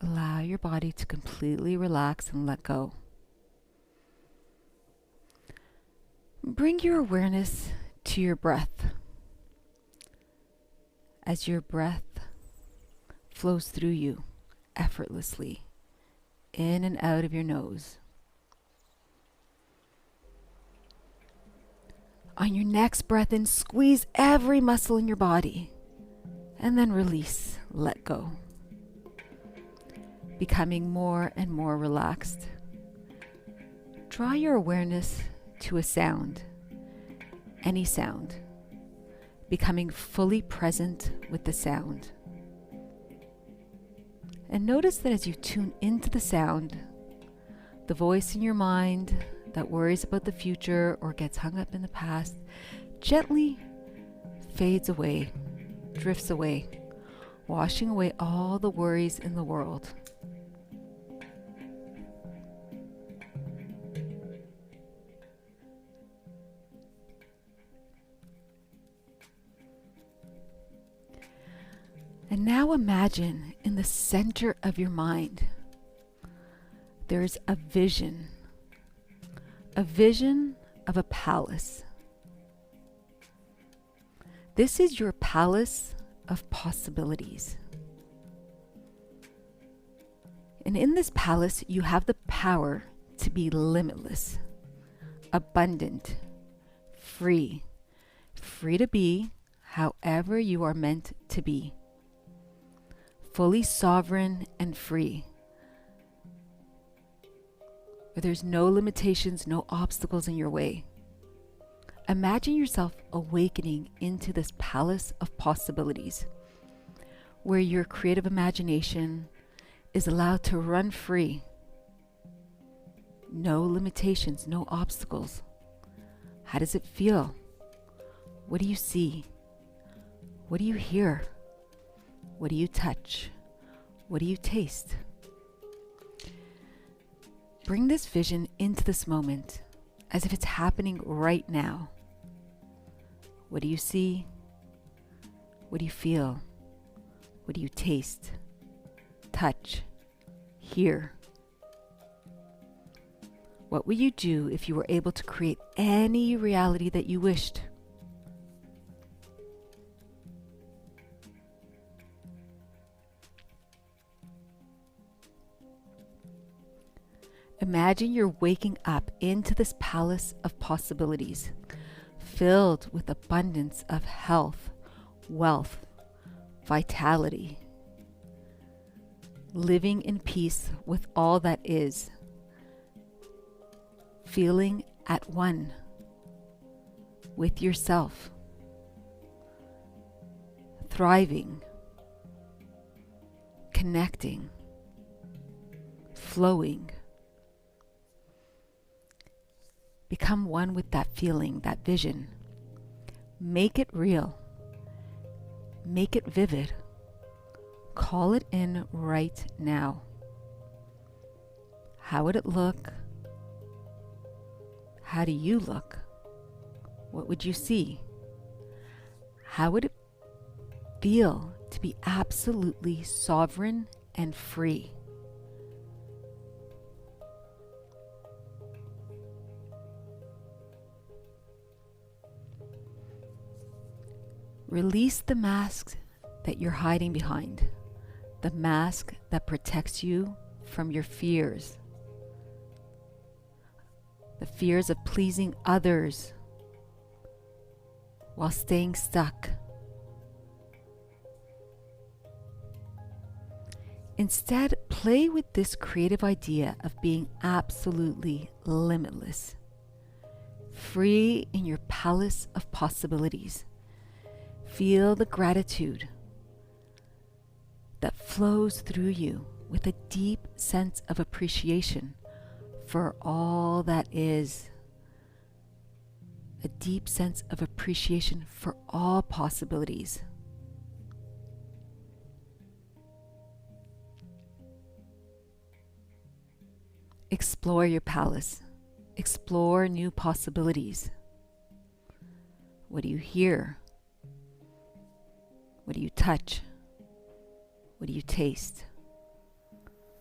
Allow your body to completely relax and let go. Bring your awareness to your breath. as your breath flows through you effortlessly, in and out of your nose. On your next breath in, squeeze every muscle in your body, and then release, let go. Becoming more and more relaxed. Draw your awareness to a sound, any sound, becoming fully present with the sound. And notice that as you tune into the sound, the voice in your mind that worries about the future or gets hung up in the past gently fades away, drifts away, washing away all the worries in the world. And now imagine in the center of your mind, there's a vision of a palace. This is your palace of possibilities. And in this palace, you have the power to be limitless, abundant, free to be however you are meant to be. Fully sovereign and free, where there's no limitations, no obstacles in your way. Imagine yourself awakening into this palace of possibilities, where your creative imagination is allowed to run free. No limitations, no obstacles. How does it feel? What do you see? What do you hear? What do you touch? What do you taste? Bring this vision into this moment as if it's happening right now. What do you see? What do you feel? What do you taste, touch, hear? What would you do if you were able to create any reality that you wished? Imagine you're waking up into this palace of possibilities, filled with abundance of health, wealth, vitality, living in peace with all that is, feeling at one with yourself, thriving, connecting, flowing. Become one with that feeling, that vision. Make it real. Make it vivid. Call it in right now. How would it look? How do you look? What would you see? How would it feel to be absolutely sovereign and free? Release the mask that you're hiding behind, the mask that protects you from your fears, the fears of pleasing others while staying stuck. Instead, play with this creative idea of being absolutely limitless, free in your palace of possibilities. Feel the gratitude that flows through you with a deep sense of appreciation for all that is. A deep sense of appreciation for all possibilities. Explore your palace. Explore new possibilities. What do you hear? What do you touch? What do you taste?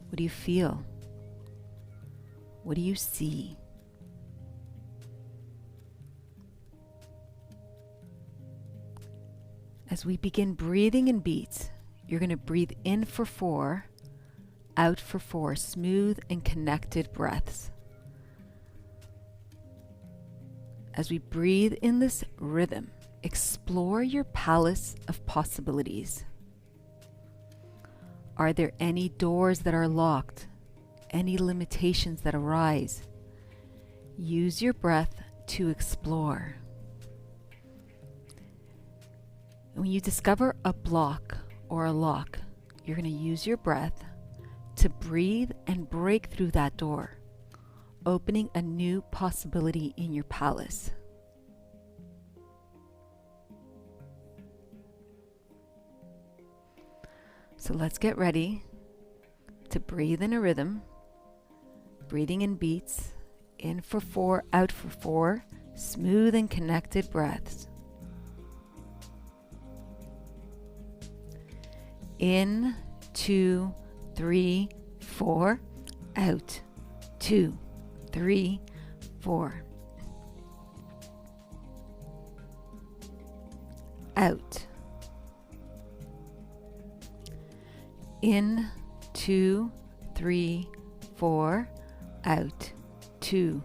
What do you feel? What do you see? As As we begin breathing in beats, you're going to breathe in for 4, out for 4, smooth and connected breaths. As we breathe in this rhythm, explore your palace of possibilities. Are there any doors that are locked? Any limitations that arise? Use your breath to explore. And when you discover a block or a lock, you're going to use your breath to breathe and break through that door, opening a new possibility in your palace. So let's get ready to breathe in a rhythm, breathing in beats, in for 4, out for 4, smooth and connected breaths. In, 2, 3, 4, out, 2, 3, 4. Out. In, 2, 3, 4, out, 2,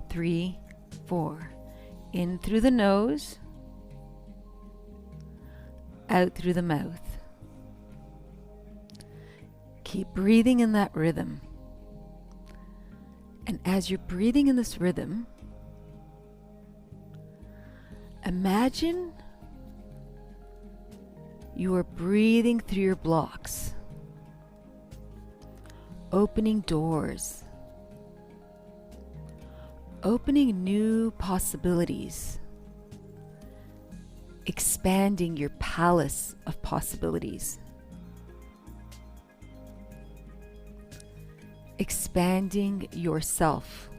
3, 4. In through the nose, out through the mouth. Keep breathing in that rhythm. And as you're breathing in this rhythm, imagine you are breathing through your blocks, opening doors, opening new possibilities, expanding your palace of possibilities, expanding yourself,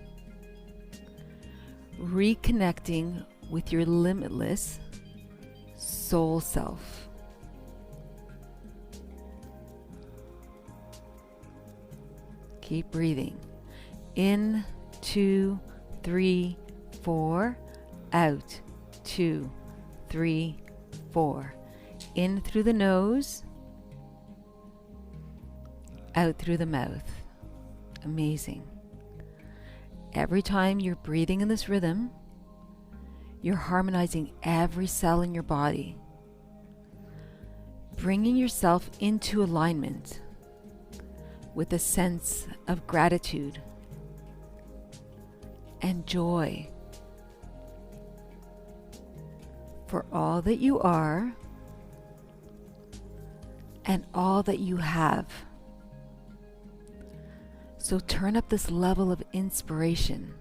reconnecting with your limitless soul self. Keep breathing. In, 2, 3, 4. Out, 2, 3, 4. In through the nose, out through the mouth. Amazing. Every time you're breathing in this rhythm, you're harmonizing every cell in your body, bringing yourself into alignment with a sense of gratitude and joy for all that you are and all that you have. So turn up this level of inspiration,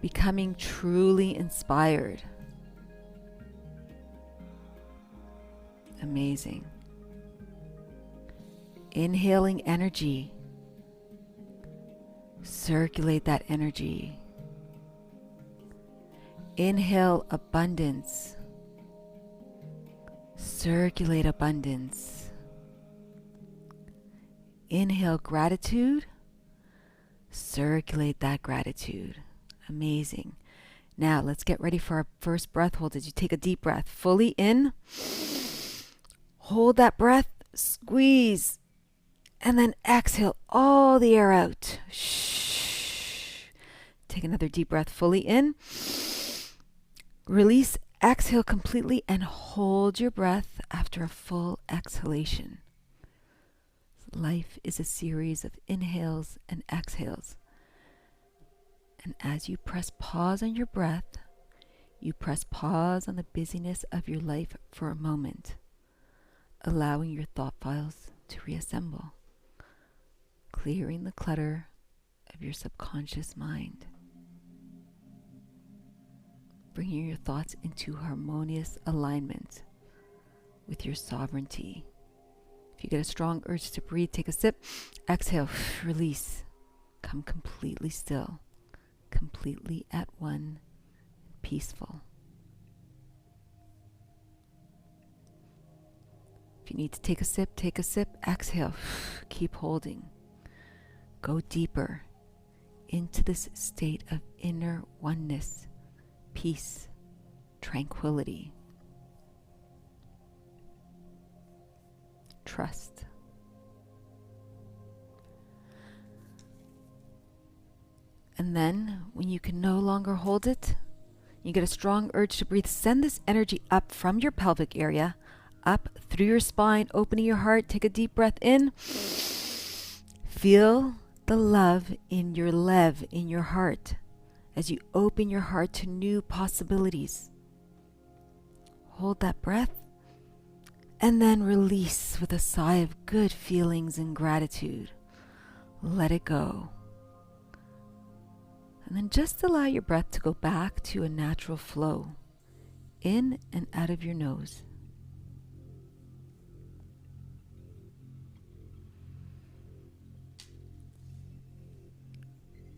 becoming truly inspired. Amazing. Inhaling energy. Circulate that energy. Inhale abundance. Circulate abundance. Inhale gratitude. Circulate that gratitude. Amazing. Now let's get ready for our first breath hold. As you take a deep breath, fully in, hold that breath, squeeze, and then exhale all the air out. Shh. Take another deep breath, fully in, release, exhale completely, and hold your breath after a full exhalation. Life is a series of inhales and exhales. And as you press pause on your breath, you press pause on the busyness of your life for a moment, allowing your thought files to reassemble, clearing the clutter of your subconscious mind, bringing your thoughts into harmonious alignment with your sovereignty. If you get a strong urge to breathe, take a sip, exhale, release, come completely still, completely at one, peaceful. If you need to take a sip, exhale, keep holding. Go deeper into this state of inner oneness, peace, tranquility. trust. And then, when you can no longer hold it, you get a strong urge to breathe, send this energy up from your pelvic area, up through your spine, opening your heart. Take a deep breath in. Feel the love in your lev, in your heart, as you open your heart to new possibilities. Hold that breath, and then release with a sigh of good feelings and gratitude. Let it go. And then just allow your breath to go back to a natural flow, in and out of your nose.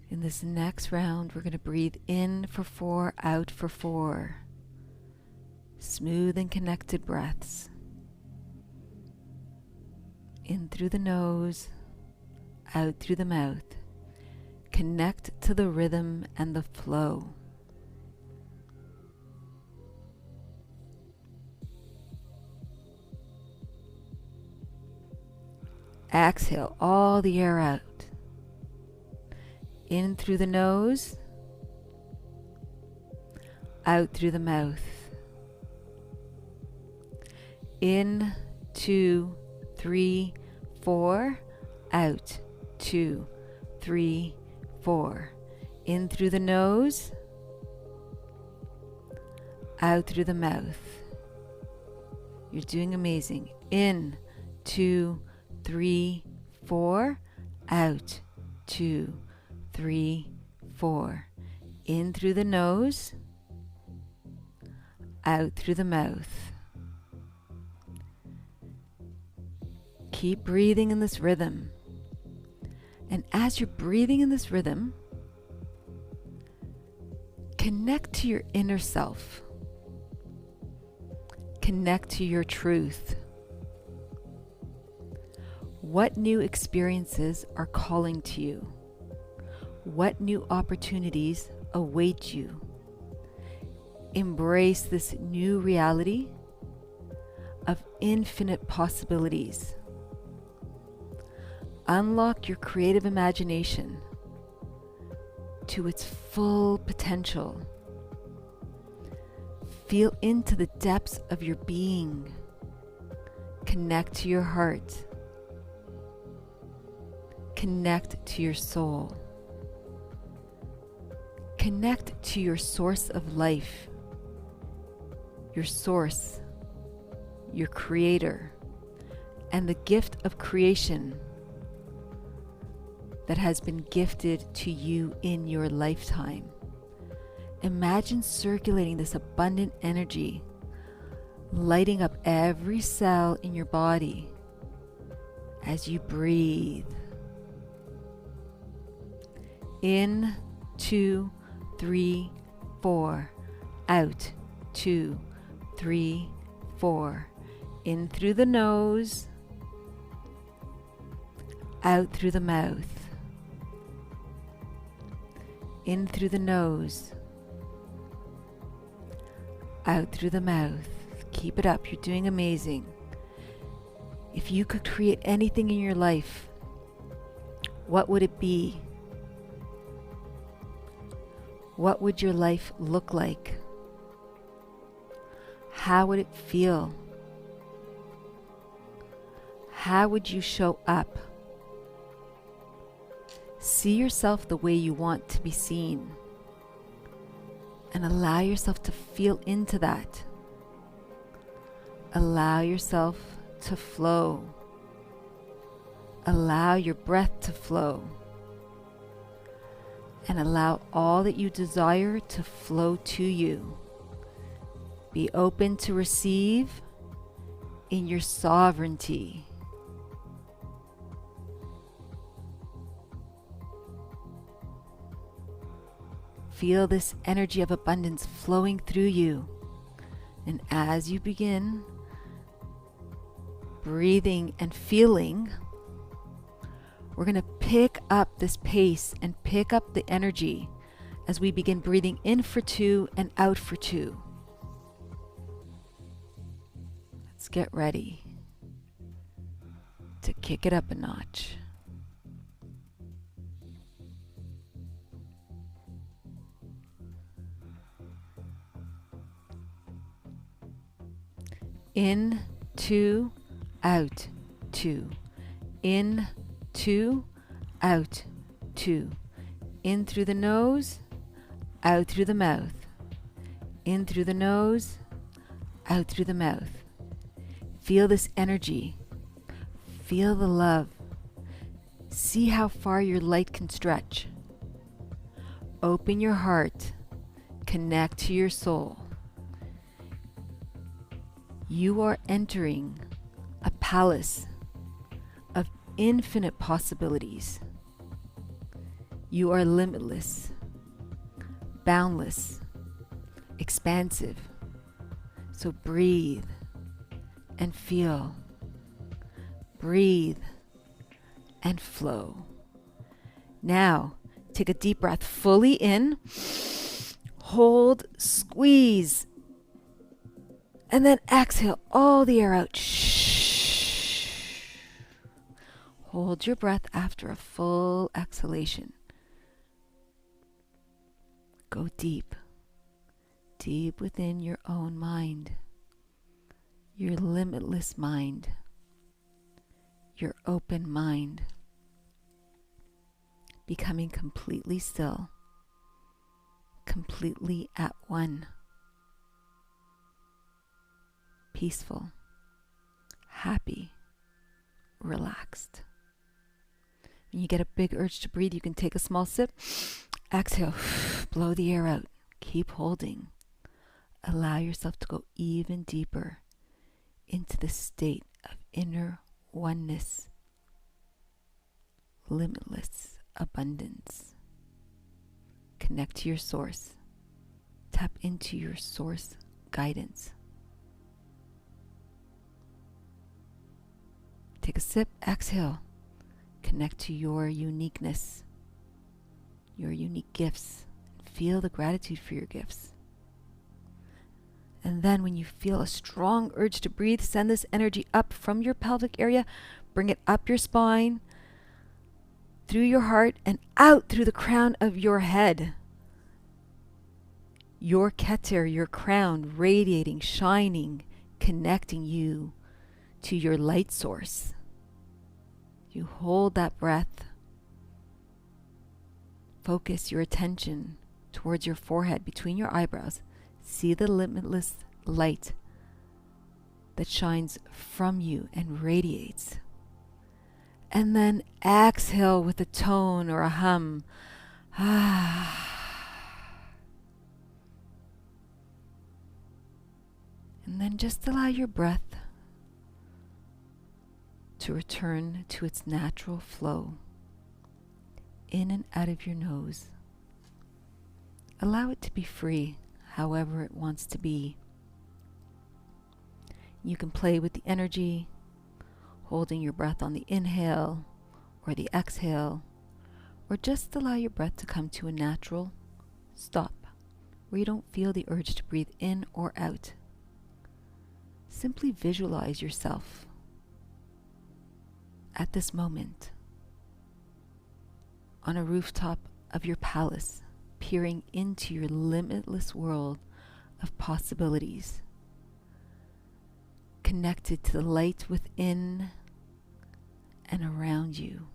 In this next round, we're going to breathe in for 4, out for 4. Smooth and connected breaths. In through the nose, out through the mouth. Connect to the rhythm and the flow. Exhale all the air out. In through the nose, out through the mouth. In, 2, 3, 4, out, 2, 3, 4. In through the nose, out through the mouth. You're doing amazing. In, 2, 3, 4, out, 2, 3, 4. In through the nose, out through the mouth. Keep breathing in this rhythm. And as you're breathing in this rhythm, connect to your inner self. Connect to your truth. What new experiences are calling to you? What new opportunities await you? Embrace this new reality of infinite possibilities. Unlock your creative imagination to its full potential. Feel into the depths of your being. Connect to your heart. Connect to your soul. Connect to your source of life, your source, your creator, and the gift of creation that has been gifted to you in your lifetime. Imagine circulating this abundant energy, lighting up every cell in your body as you breathe. In, 2, 3, 4. Out, 2, 3, 4. In through the nose, out through the mouth. In through the nose, out through the mouth. Keep it up. You're doing amazing. If you could create anything in your life, what would it be? What would your life look like? How would it feel? How would you show up? See yourself the way you want to be seen, and allow yourself to feel into that. Allow yourself to flow. Allow your breath to flow, and allow all that you desire to flow to you. Be open to receive in your sovereignty. Feel this energy of abundance flowing through you. And as you begin breathing and feeling, we're going to pick up this pace and pick up the energy as we begin breathing in for 2 and out for 2. Let's get ready. kick it up a notch. In, two, out, two. In, two, out, two. In through the nose, out through the mouth. In through the nose, out through the mouth. Feel this energy. Feel the love. See how far your light can stretch. Open your heart. Connect to your soul. You are entering a palace of infinite possibilities. You are limitless, boundless, expansive. So breathe and feel. Breathe and flow. Now, take a deep breath fully in. Hold, squeeze. And then exhale all the air out. Shh. Hold your breath after a full exhalation. Go deep, deep within your own mind, your limitless mind, your open mind, becoming completely still, completely at one. Peaceful, happy, relaxed. When you get a big urge to breathe, you can take a small sip. Exhale, blow the air out. Keep holding. Allow yourself to go even deeper into the state of inner oneness, limitless abundance. Connect to your source. Tap into your source guidance. Take a sip, exhale. Connect to your uniqueness, your unique gifts. Feel the gratitude for your gifts. And then when you feel a strong urge to breathe, send this energy up from your pelvic area, bring it up your spine, through your heart, and out through the crown of your head. Your Keter, your crown, radiating, shining, connecting you to your light source. You hold that breath. Focus your attention towards your forehead, between your eyebrows. See the limitless light that shines from you and radiates. And then exhale with a tone or a hum. And then just allow your breath to return to its natural flow, in and out of your nose. Allow it to be free, however it wants to be. You can play with the energy, holding your breath on the inhale or the exhale, or just allow your breath to come to a natural stop, where you don't feel the urge to breathe in or out. Simply visualize yourself at this moment on a rooftop of your palace, peering into your limitless world of possibilities, connected to the light within and around you.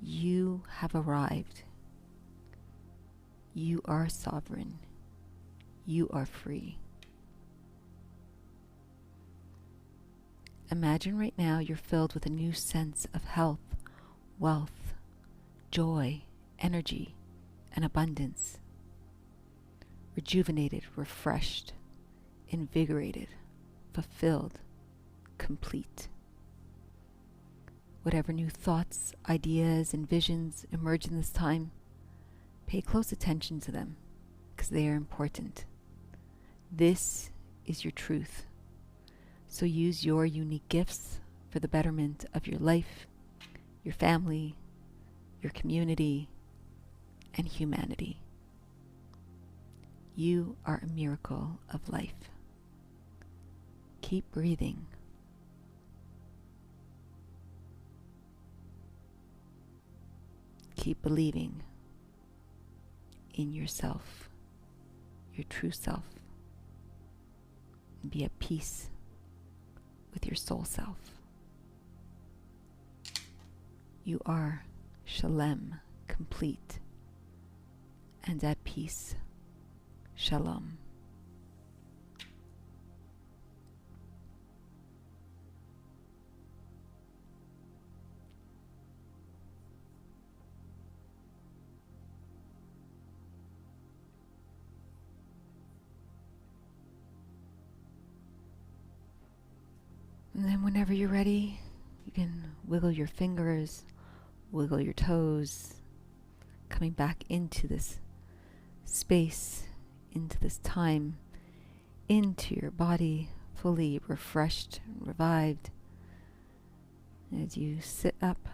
You have arrived. You are sovereign. You are free. Imagine right now you're filled with a new sense of health, wealth, joy, energy, and abundance. Rejuvenated, refreshed, invigorated, fulfilled, complete. Whatever new thoughts, ideas, and visions emerge in this time, pay close attention to them, because they are important. This is your truth. So use your unique gifts for the betterment of your life, your family, your community, and humanity. You are a miracle of life. Keep breathing. keep believing in yourself, your true self, and be at peace with your soul self. You are Healiem, complete and at peace. Shalom. And then whenever you're ready, you can wiggle your fingers, wiggle your toes, coming back into this space, into this time, into your body, fully refreshed and revived. As you sit up,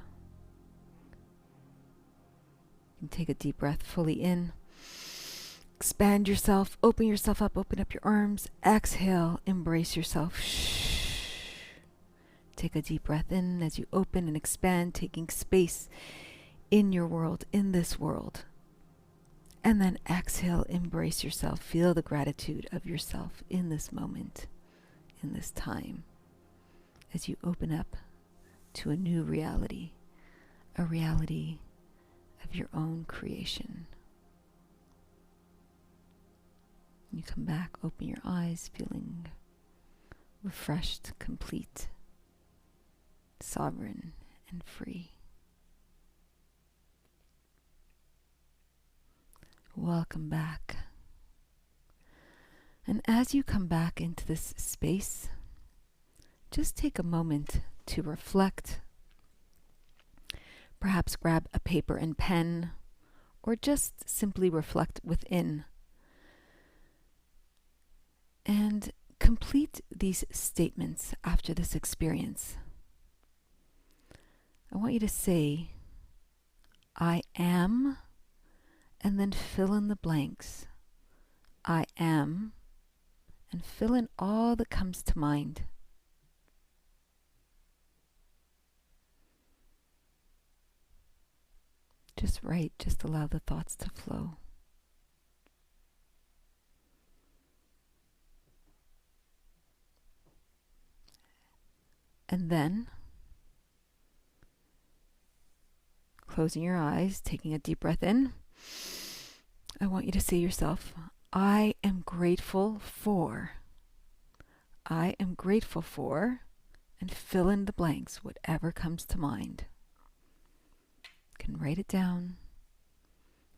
you can take a deep breath fully in. Expand yourself, open yourself up, open up your arms. Exhale, embrace yourself. Take a deep breath in as you open and expand, taking space in your world, in this world. And then exhale, embrace yourself. Feel the gratitude of yourself in this moment, in this time, as you open up to a new reality, a reality of your own creation. You come back, open your eyes, feeling refreshed, complete, sovereign, and free. Welcome back. And as you come back into this space, just take a moment to reflect. Perhaps grab a paper and pen, or just simply reflect within. And complete these statements after this experience. I want you to say, I am, and then fill in the blanks. I am, and fill in all that comes to mind. Just write, just allow the thoughts to flow. And then, closing your eyes, taking a deep breath in, I want you to say to yourself, I am grateful for, and fill in the blanks, whatever comes to mind. You can write it down,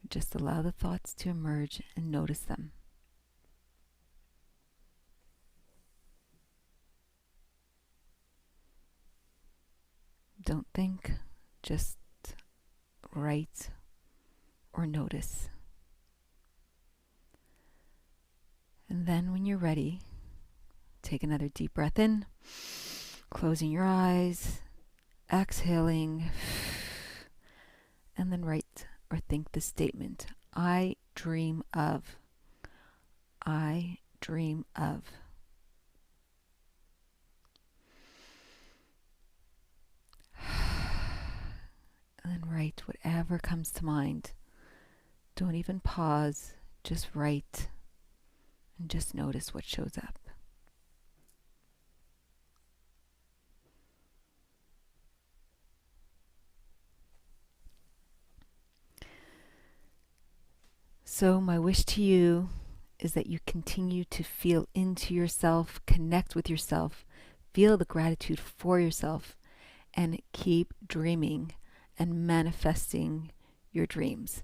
just allow the thoughts to emerge and notice them. Don't think, just write or notice. And then when you're ready, take another deep breath in, closing your eyes, exhaling, and then write or think the statement, I dream of. I dream of. And then write whatever comes to mind. Don't even pause, just write and just notice what shows up. So my wish to you is that you continue to feel into yourself, connect with yourself, feel the gratitude for yourself, and keep dreaming and manifesting your dreams.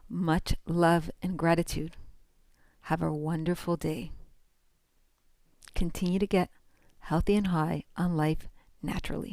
Much love and gratitude. Have a wonderful day. Continue to get healthy and high on life naturally.